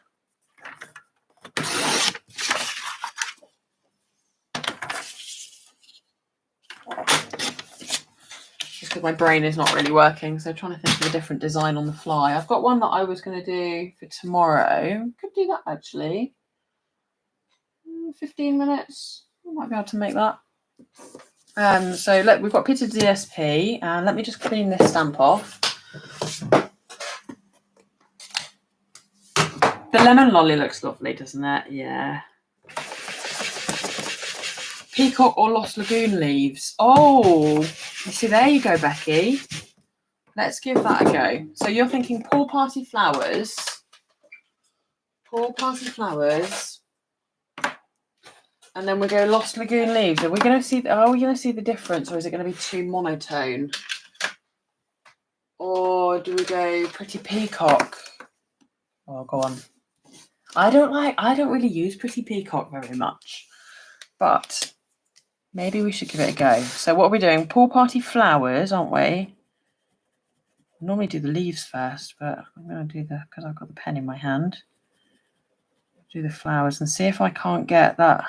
just because my brain is not really working, so trying to think of a different design on the fly. I've got one that I was going to do for tomorrow. Could do that actually. 15 minutes. I might be able to make that. So look, we've got pitted DSP, and let me just clean this stamp off. The lemon lolly looks lovely, doesn't it? Yeah. Peacock or Lost Lagoon leaves. Oh, you see, there you go, Becky. Let's give that a go. So you're thinking pool party flowers. Pool party flowers. And then we go Lost Lagoon leaves. Are we going to see the difference, or is it going to be too monotone? Or do we go Pretty Peacock? Oh, go on. I don't really use Pretty Peacock very much, but maybe we should give it a go. So what are we doing? Pool party flowers, aren't we? I normally do the leaves first, but I'm going to do because I've got the pen in my hand. Do the flowers and see if I can't get that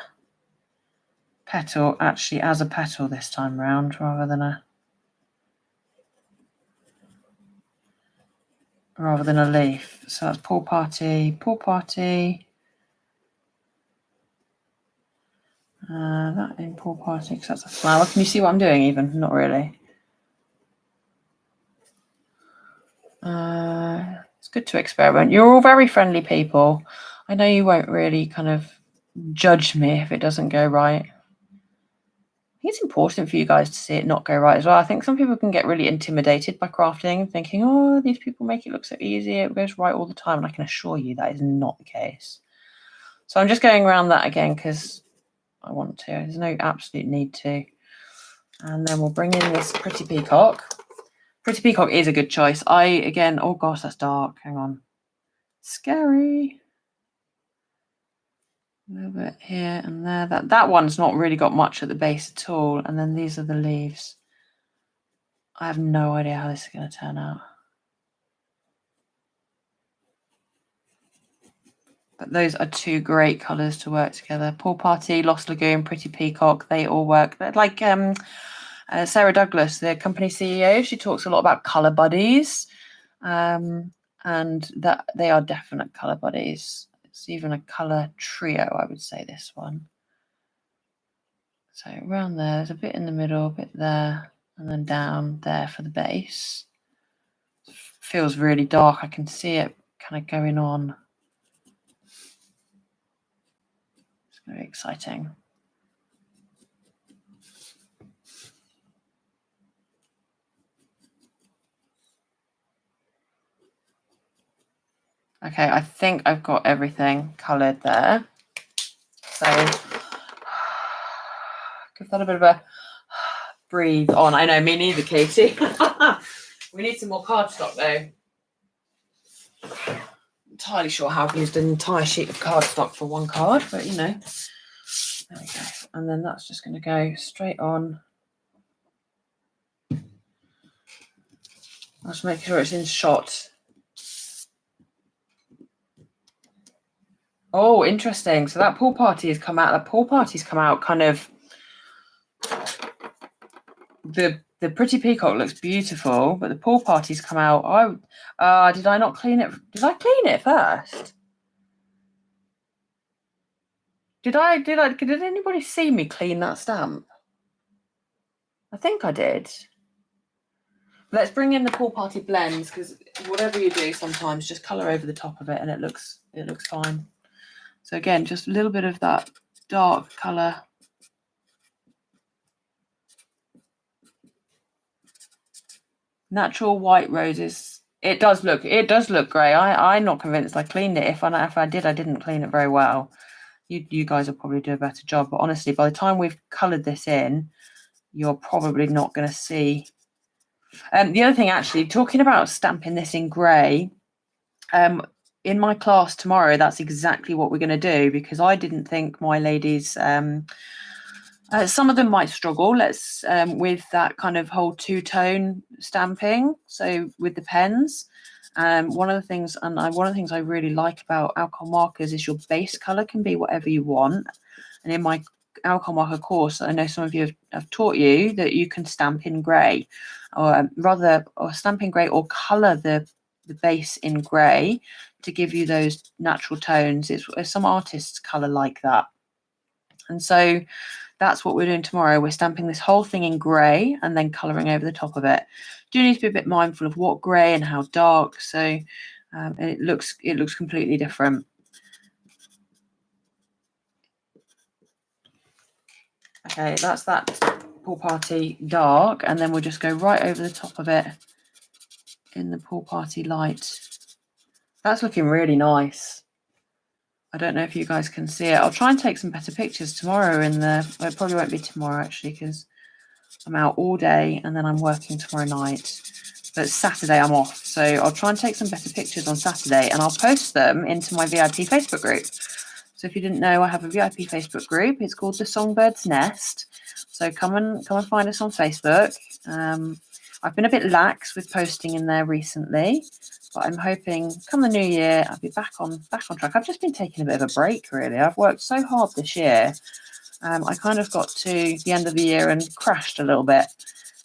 petal actually as a petal this time round rather than a leaf. So that's pool party. That in pool party, because that's a flower. Can you see what I'm doing even? Not really. It's good to experiment. You're all very friendly people. I know you won't really kind of judge me if it doesn't go right. I think it's important for you guys to see it not go right as well. I think some people can get really intimidated by crafting, thinking, oh, these people make it look so easy, it goes right all the time. And I can assure you that is not the case. So I'm just going around that again because I want to. There's no absolute need to. And then we'll bring in this Pretty Peacock. Pretty Peacock is a good choice. Oh gosh, that's dark. Hang on. Scary. A little bit here and there. That one's not really got much at the base at all. And then these are the leaves. I have no idea how this is going to turn out. But those are 2 great colours to work together. Pool Party, Lost Lagoon, Pretty Peacock, they all work. They're like Sarah Douglas, the company CEO, she talks a lot about colour buddies. And that they are definite colour buddies. It's even a colour trio, I would say, this one. So around there's a bit in the middle, a bit there, and then down there for the base. It feels really dark. I can see it kind of going on. It's very exciting. Okay, I think I've got everything coloured there. So give that a bit of a breathe on. I know, me neither, Katie. We need some more cardstock though. I'm entirely sure how I've used an entire sheet of cardstock for one card, but you know. There we go. And then that's just going to go straight on. I'll just make sure it's in shot. Oh, interesting. So that pool party has come out. That pool party's come out kind of. The Pretty Peacock looks beautiful, but the pool party's come out. Did I not clean it? Did I clean it first? Did anybody see me clean that stamp? I think I did. Let's bring in the pool party blends, because whatever you do, sometimes just colour over the top of it and it looks fine. So again, just a little bit of that dark colour. Natural white roses. It does look grey. I'm not convinced I cleaned it. If I did, I didn't clean it very well. You guys will probably do a better job. But honestly, by the time we've coloured this in, you're probably not going to see. The other thing, actually, talking about stamping this in grey, In my class tomorrow, that's exactly what we're going to do, because I didn't think my ladies, some of them might struggle with that kind of whole two-tone stamping. So with the pens, one of the things I really like about alcohol markers is your base color can be whatever you want. And in my alcohol marker course, I know some of you have taught you that you can stamp in grey, or stamp in grey, or color the base in grey to give you those natural tones. It's some artists color like that, and so that's what we're doing tomorrow. We're stamping this whole thing in grey and then colouring over the top of it. Do need to be a bit mindful of what grey and how dark, so it looks completely different. Okay, that's that pool party dark, and then we'll just go right over the top of it in the pool party light. That's looking really nice. I don't know if you guys can see it. I'll try and take some better pictures tomorrow well, it probably won't be tomorrow actually, because I'm out all day and then I'm working tomorrow night. But Saturday I'm off, so I'll try and take some better pictures on Saturday, and I'll post them into my VIP Facebook group. So if you didn't know, I have a VIP Facebook group. It's called the Songbird's Nest. So come and find us on Facebook. I've been a bit lax with posting in there recently, but I'm hoping come the new year I'll be back on track. I've just been taking a bit of a break, really. I've worked so hard this year. I kind of got to the end of the year and crashed a little bit.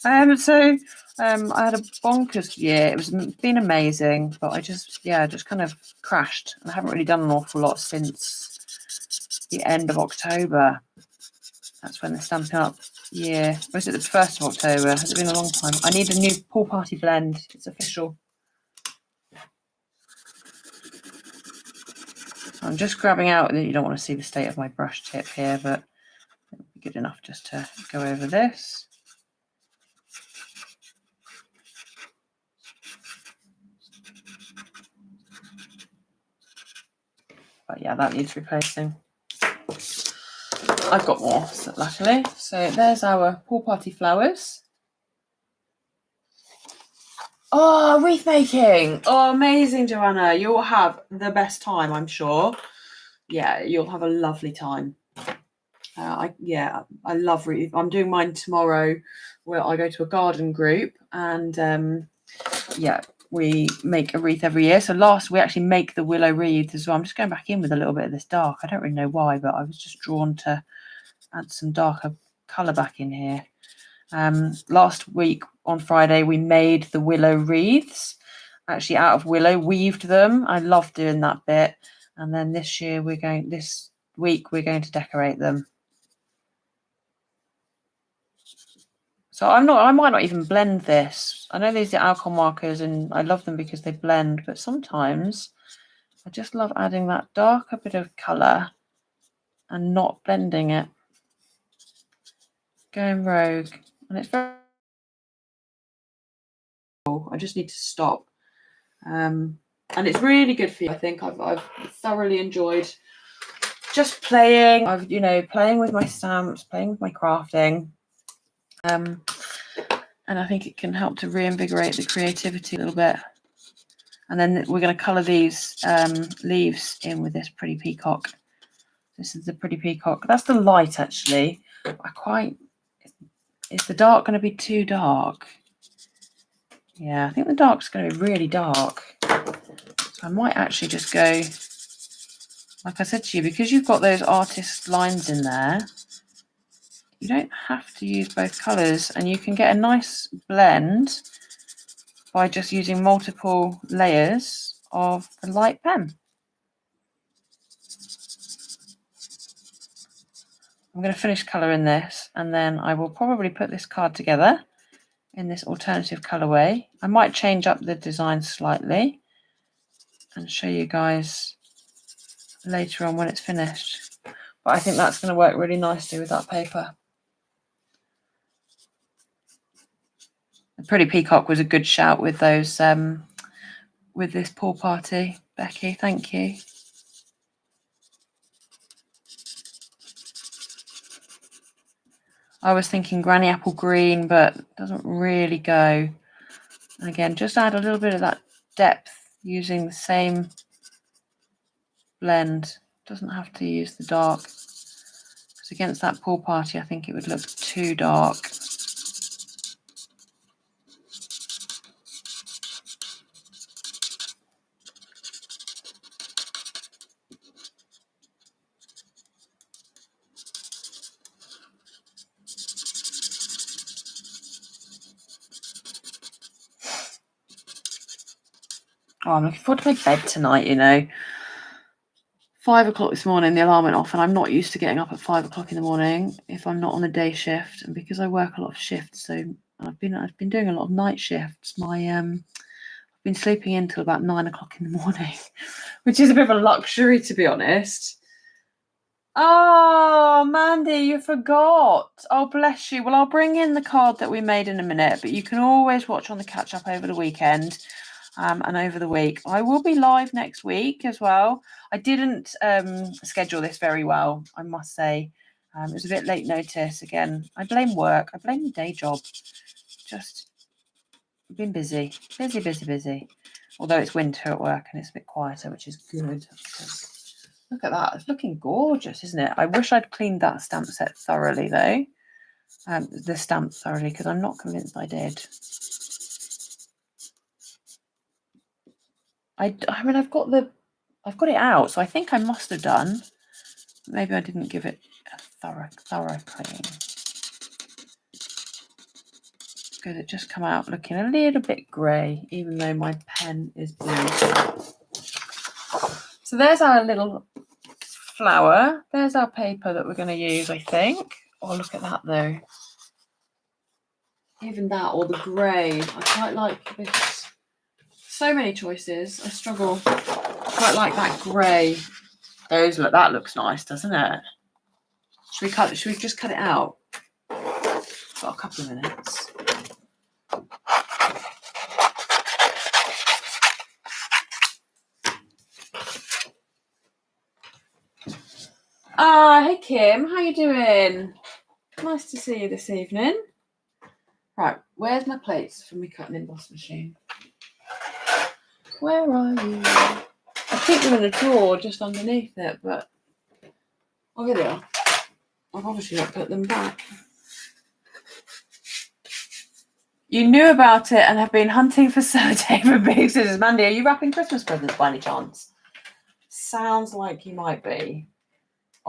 I had a bonkers year. It's been amazing, but I just kind of crashed. I haven't really done an awful lot since the end of October. That's when the Stampin' Up year. Or is it the 1st of October? Has it been a long time? I need a new pool party blend. It's official. So I'm just grabbing out. You don't want to see the state of my brush tip here, but it'll be good enough just to go over this. But yeah, that needs replacing. I've got more, luckily. So there's our pool party flowers. Oh, wreath making. Oh, amazing, Joanna. You'll have the best time, I'm sure. Yeah, you'll have a lovely time. I love wreath. I'm doing mine tomorrow, where I go to a garden group, and we make a wreath every year. So we actually make the willow wreath as well. I'm just going back in with a little bit of this dark. I don't really know why, but I was just drawn to add some darker colour back in here. Last week on Friday, we made the willow wreaths, actually out of willow, weaved them. I love doing that bit. And then this week we're going to decorate them. So I might not even blend this. I know these are alcohol markers and I love them because they blend, but sometimes I just love adding that darker bit of colour and not blending it. Going rogue. And it's very... I just need to stop. And it's really good for you. I think I've thoroughly enjoyed just playing. Playing with my stamps, playing with my crafting. And I think it can help to reinvigorate the creativity a little bit. And then we're going to colour these leaves in with this pretty peacock. This is the pretty peacock. That's the light, actually. Is the dark going to be too dark? Yeah, I think the dark's going to be really dark. So I might actually just go, like I said to you, because you've got those artist lines in there, you don't have to use both colours, and you can get a nice blend by just using multiple layers of the light pen. I'm going to finish colouring this, and then I will probably put this card together in this alternative colourway. I might change up the design slightly and show you guys later on when it's finished. But I think that's going to work really nicely with that paper. The pretty peacock was a good shout with those with this pool party, Becky. Thank you. I was thinking granny apple green, but it doesn't really go. And again, just add a little bit of that depth. using the same blend. Doesn't have to use the dark, because against that pool party I think it would look too dark. Oh, I'm looking forward to my bed tonight, you know. 5 o'clock this morning, the alarm went off, and I'm not used to getting up at 5 o'clock in the morning if I'm not on a day shift. And because I work a lot of shifts, so I've been doing a lot of night shifts. I've been sleeping in till about 9 o'clock in the morning, which is a bit of a luxury, to be honest. Oh, Mandy, you forgot. Oh, bless you. Well, I'll bring in the card that we made in a minute, but you can always watch on the catch up over the weekend. And over the week. I will be live next week as well. I didn't schedule this very well, I must say. It was a bit late notice. Again, I blame work. I blame the day job. Just been busy. Busy. Although it's winter at work and it's a bit quieter, which is good. Look at that. It's looking gorgeous, isn't it? I wish I'd cleaned that stamp set thoroughly, though. The stamp thoroughly, because I'm not convinced I did. I mean, I've got it out, so I think I must have done. Maybe I didn't give it a thorough clean. Because it just come out looking a little bit grey, even though my pen is blue. So there's our little flower. There's our paper that we're going to use, I think. Oh, look at that, though. Even that, or the grey. I quite like this. So many choices. I struggle. I quite like that grey. That looks nice, doesn't it? Should we just cut it out? Got a couple of minutes. Hey Kim, how you doing? Nice to see you this evening. Right, where's my plates from my cutting emboss machine? Where are you? I think they're in a drawer just underneath it, but oh, here they are. I've obviously not put them back. You knew about it and have been hunting for sellotape and big scissors. Mandy, are you wrapping Christmas presents by any chance? Sounds like you might be.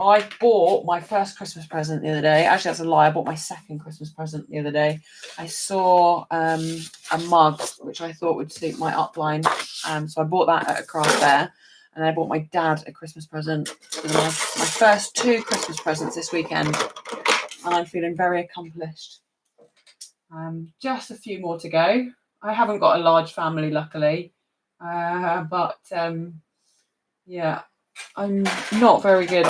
I bought my first Christmas present the other day. Actually, that's a lie. I bought my second Christmas present the other day. I saw a mug, which I thought would suit my upline. So I bought that at a craft fair. And I bought my dad a Christmas present. For my first 2 Christmas presents this weekend. And I'm feeling very accomplished. Just a few more to go. I haven't got a large family, luckily. Yeah, I'm not very good.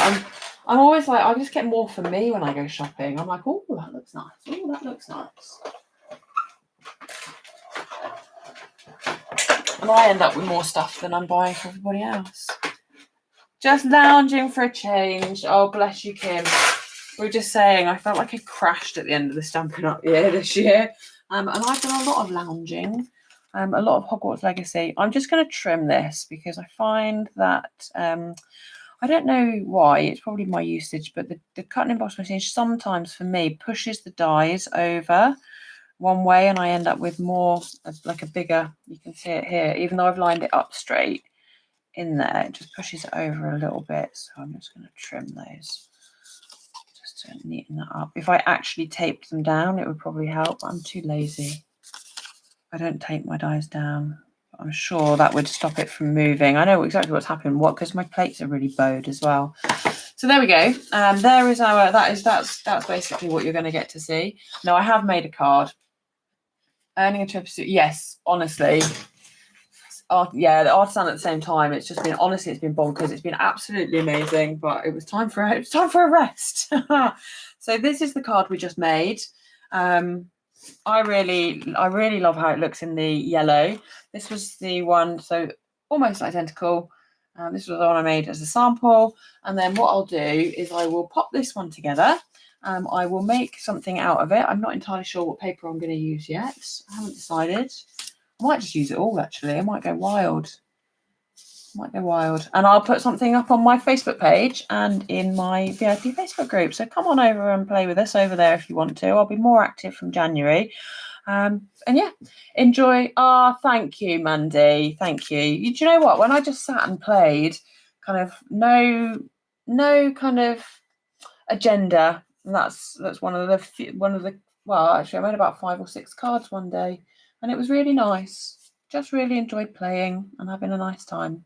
I'm always like, I just get more for me when I go shopping. I'm like, oh, that looks nice. Oh, that looks nice. And I end up with more stuff than I'm buying for everybody else. Just lounging for a change. Oh, bless you, Kim. We were just saying, I felt like I crashed at the end of the Stampin' Up year this year. And I've done a lot of lounging. A lot of Hogwarts Legacy. I'm just going to trim this because I find that... I don't know why, it's probably my usage, but the cut and emboss machine sometimes for me pushes the dies over one way and I end up with more, like a bigger, you can see it here, even though I've lined it up straight in there, it just pushes it over a little bit. So I'm just going to trim those just to neaten that up. If I actually taped them down, it would probably help, but I'm too lazy. I don't tape my dies down. I'm sure that would stop it from moving. I know exactly what's happened. Because my plates are really bowed as well. So there we go. There is our. That's basically what you're going to get to see. Now I have made a card. Earning a trip. Yes, honestly. Yeah, the artisan at the same time. It's just been honestly, it's been bonkers. It's been absolutely amazing. But it was time for a rest. So this is the card we just made. I really love how it looks in the yellow. This was the one, so almost identical. This was the one I made as a sample. And then what I'll do is I will pop this one together. I will make something out of it. I'm not entirely sure what paper I'm going to use yet. I haven't decided. I might just use it all, actually. I might go wild. Might go wild. And I'll put something up on my Facebook page and in my VIP Facebook group. So come on over and play with us over there if you want to. I'll be more active from January. And yeah, enjoy. Thank you, Mandy. Thank you. Do you know what? When I just sat and played, kind of no kind of agenda. And that's one of the well, actually I made about 5 or 6 cards one day, and it was really nice. Just really enjoyed playing and having a nice time.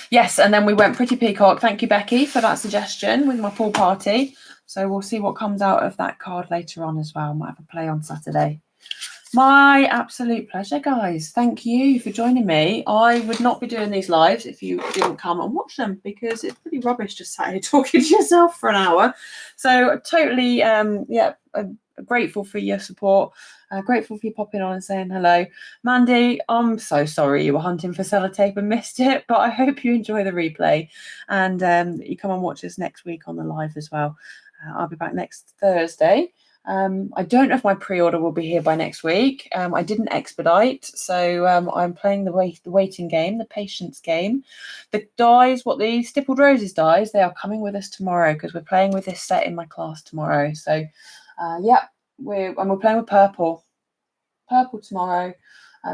Yes, and then we went Pretty Peacock. Thank you, Becky, for that suggestion with my pool party. So we'll see what comes out of that card later on as well. Might have a play on Saturday. My absolute pleasure, guys. Thank you for joining me. I would not be doing these lives if you didn't come and watch them, because it's pretty rubbish just sat here talking to yourself for an hour. So totally, grateful for your support. Grateful for you popping on and saying hello. Mandy, I'm so sorry you were hunting for sellotape and missed it, but I hope you enjoy the replay, and you come and watch us next week on the live as well. I'll be back next Thursday. I don't know if my pre-order will be here by next week. I didn't expedite, so I'm playing the waiting game, the patience game. The dies, the Stippled Roses dies, they are coming with us tomorrow because we're playing with this set in my class tomorrow. So, we're playing with purple tomorrow.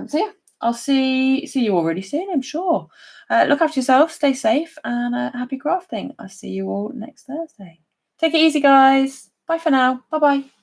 So yeah, I'll see you all really soon, I'm sure. Look after yourself, stay safe, and happy crafting. I'll see you all next Thursday. Take it easy, guys. Bye for now. Bye-bye.